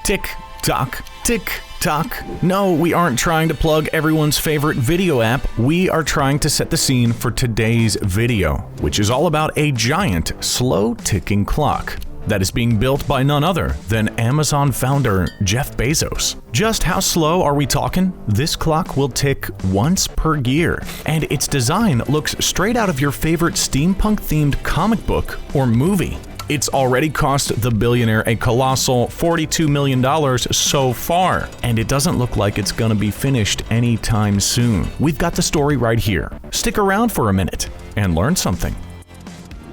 Tick tock, tick tock. No, we aren't trying to plug everyone's favorite video app. We are trying to set the scene for today's video, which is all about a giant, slow-ticking clock that is being built by none other than Amazon founder Jeff Bezos. Just how slow are we talking? This clock will tick once per year, and its design looks straight out of your favorite steampunk-themed comic book or movie. It's already cost the billionaire a colossal $42 million so far, and it doesn't look like it's gonna be finished anytime soon. We've got the story right here. Stick around for a minute and learn something.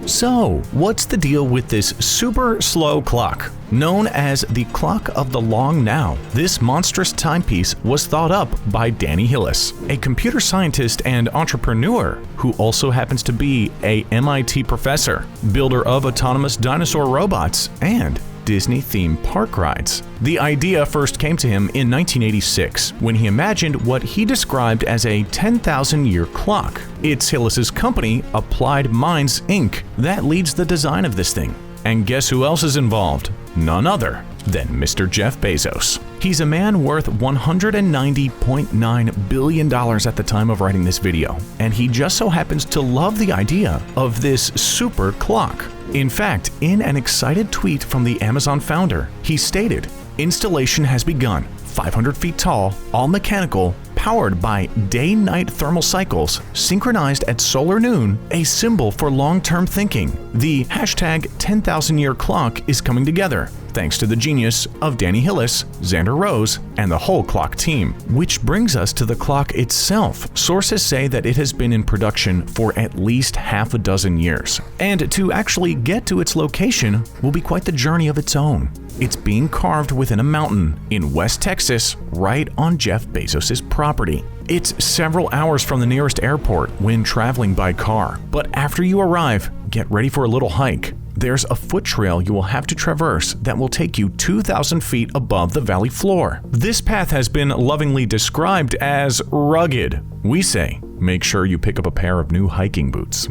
So, what's the deal with this super slow clock? Known as the Clock of the Long Now, this monstrous timepiece was thought up by Danny Hillis, a computer scientist and entrepreneur who also happens to be a MIT professor, builder of autonomous dinosaur robots, and Disney theme park rides. The idea first came to him in 1986 when he imagined what he described as a 10,000-year clock. It's Hillis's company, Applied Minds Inc., that leads the design of this thing. And guess who else is involved? None other than Mr. Jeff Bezos. He's a man worth $190.9 billion at the time of writing this video, and he just so happens to love the idea of this super clock. In fact, in an excited tweet from the Amazon founder, he stated, "Installation has begun, 500 feet tall, all mechanical, powered by day-night thermal cycles, synchronized at solar noon, a symbol for long-term thinking. The hashtag 10,000-year clock is coming together, thanks to the genius of Danny Hillis, Xander Rose, and the whole clock team." Which brings us to the clock itself. Sources say that it has been in production for at least half a dozen years, and to actually get to its location will be quite the journey of its own. It's being carved within a mountain in West Texas, right on Jeff Bezos' property. It's several hours from the nearest airport when traveling by car, but after you arrive, get ready for a little hike. There's a foot trail you will have to traverse that will take you 2,000 feet above the valley floor. This path has been lovingly described as rugged. We say, make sure you pick up a pair of new hiking boots.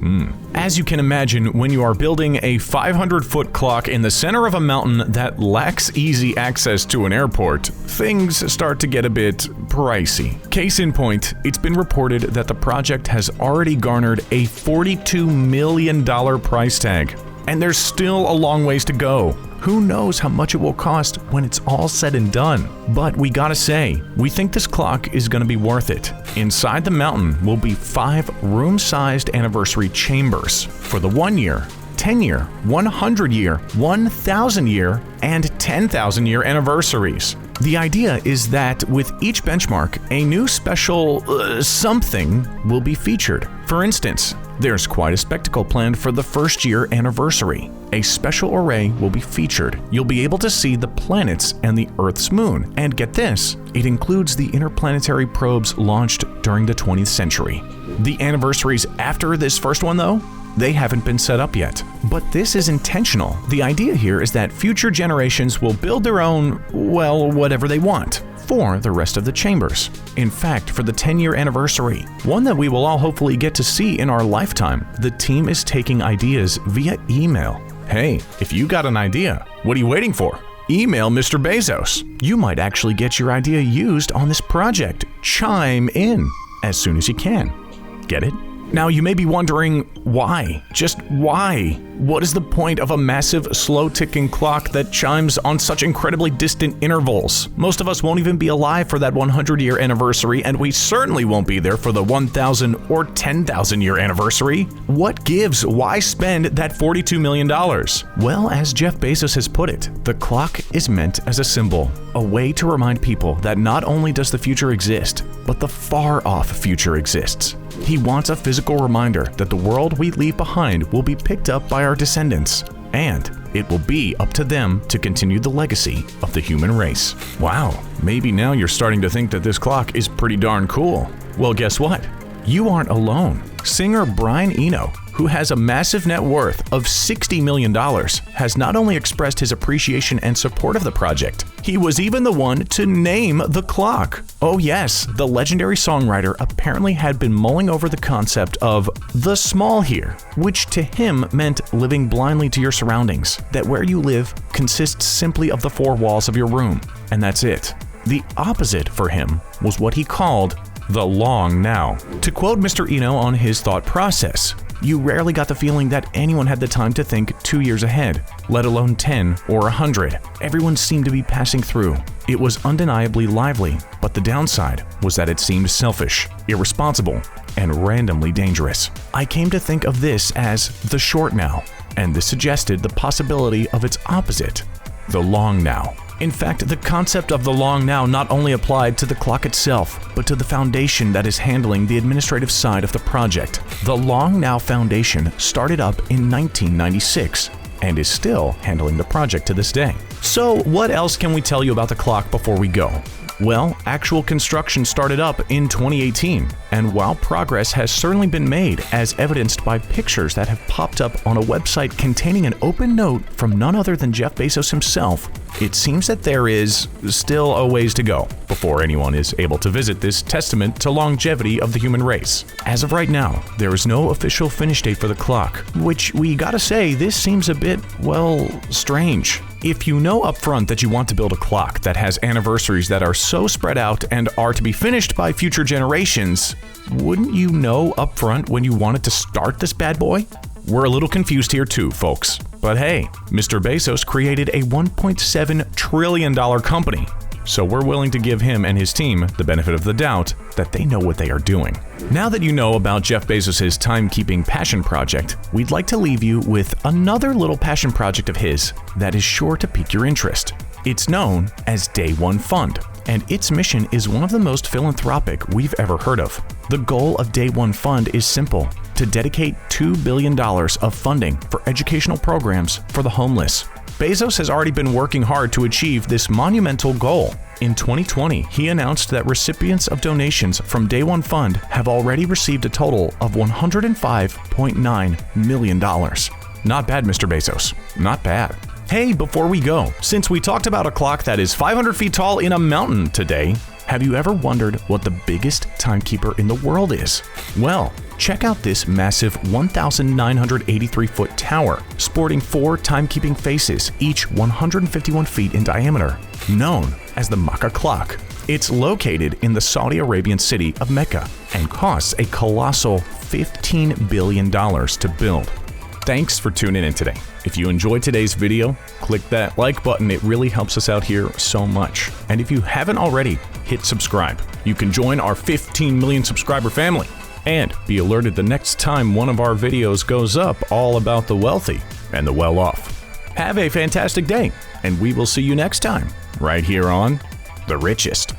As you can imagine, when you are building a 500-foot clock in the center of a mountain that lacks easy access to an airport, things start to get a bit pricey. Case in point, it's been reported that the project has already garnered a $42 million price tag. And there's still a long ways to go. Who knows how much it will cost when it's all said and done? But we gotta say, we think this clock is gonna be worth it. Inside the mountain will be 5 room-sized anniversary chambers for the 1-year, 10-year, 100-year, 1,000-year, and 10,000-year anniversaries. The idea is that with each benchmark, a new special something will be featured. For instance, there's quite a spectacle planned for the 1st-year anniversary. A special array will be featured. You'll be able to see the planets and the Earth's moon. And get this, it includes the interplanetary probes launched during the 20th century. The anniversaries after this first one, though, they haven't been set up yet. But this is intentional. The idea here is that future generations will build their own, well, whatever they want for the rest of the chambers. In fact, for the 10-year anniversary, one that we will all hopefully get to see in our lifetime, the team is taking ideas via email. Hey, if you got an idea, what are you waiting for? Email Mr. Bezos. You might actually get your idea used on this project. Chime in as soon as you can. Get it? Now, you may be wondering, why? Just why? What is the point of a massive, slow-ticking clock that chimes on such incredibly distant intervals? Most of us won't even be alive for that 100-year anniversary, and we certainly won't be there for the 1,000 or 10,000-year anniversary. What gives? Why spend that $42 million? Well, as Jeff Bezos has put it, the clock is meant as a symbol, a way to remind people that not only does the future exist, but the far-off future exists. He wants a physical reminder that the world we leave behind will be picked up by our descendants, and it will be up to them to continue the legacy of the human race. Wow, maybe now you're starting to think that this clock is pretty darn cool. Well, guess what? you aren't alone. Singer Brian Eno, who has a massive net worth of $60 million, has not only expressed his appreciation and support of the project, he was even the one to name the clock. Oh yes, the legendary songwriter apparently had been mulling over the concept of the small here, which to him meant living blindly to your surroundings, that where you live consists simply of the four walls of your room, and that's it. The opposite for him was what he called the long now. To quote Mr. Eno on his thought process, you rarely got the feeling that anyone had the time to think 2 years ahead, let alone 10 or 100. Everyone seemed to be passing through. It was undeniably lively, but the downside was that it seemed selfish, irresponsible, and randomly dangerous. I came to think of this as the short now, and this suggested the possibility of its opposite, the long now. In fact, the concept of the long now not only applied to the clock itself, but to the foundation that is handling the administrative side of the project. The Long Now Foundation started up in 1996 and is still handling the project to this day. So what else can we tell you about the clock before we go? Well, actual construction started up in 2018, and while progress has certainly been made, as evidenced by pictures that have popped up on a website containing an open note from none other than Jeff Bezos himself, it seems that there is still a ways to go before anyone is able to visit this testament to longevity of the human race. As of right now, there is no official finish date for the clock, which we gotta say, this seems a bit, well, strange. If you know upfront that you want to build a clock that has anniversaries that are so spread out and are to be finished by future generations, wouldn't you know upfront when you wanted to start this bad boy? We're a little confused here too, folks. But hey, Mr. Bezos created a $1.7 trillion company, so we're willing to give him and his team the benefit of the doubt that they know what they are doing. Now that you know about Jeff Bezos' timekeeping passion project, we'd like to leave you with another little passion project of his that is sure to pique your interest. It's known as Day One Fund, and its mission is one of the most philanthropic we've ever heard of. The goal of Day One Fund is simple: to dedicate $2 billion of funding for educational programs for the homeless. Bezos has already been working hard to achieve this monumental goal. In 2020, he announced that recipients of donations from Day One Fund have already received a total of $105.9 million. Not bad, Mr. Bezos. Not bad. Hey, before we go, since we talked about a clock that is 500 feet tall in a mountain today, have you ever wondered what the biggest timekeeper in the world is? Well, check out this massive 1,983-foot tower, sporting 4 timekeeping faces, each 151 feet in diameter, known as the Mecca clock. It's located in the Saudi Arabian city of Mecca and costs a colossal $15 billion to build. Thanks for tuning in today. If you enjoyed today's video, click that like button. It really helps us out here so much. And if you haven't already, hit subscribe. You can join our 15 million subscriber family and be alerted the next time one of our videos goes up all about the wealthy and the well-off. Have a fantastic day, and we will see you next time right here on The Richest.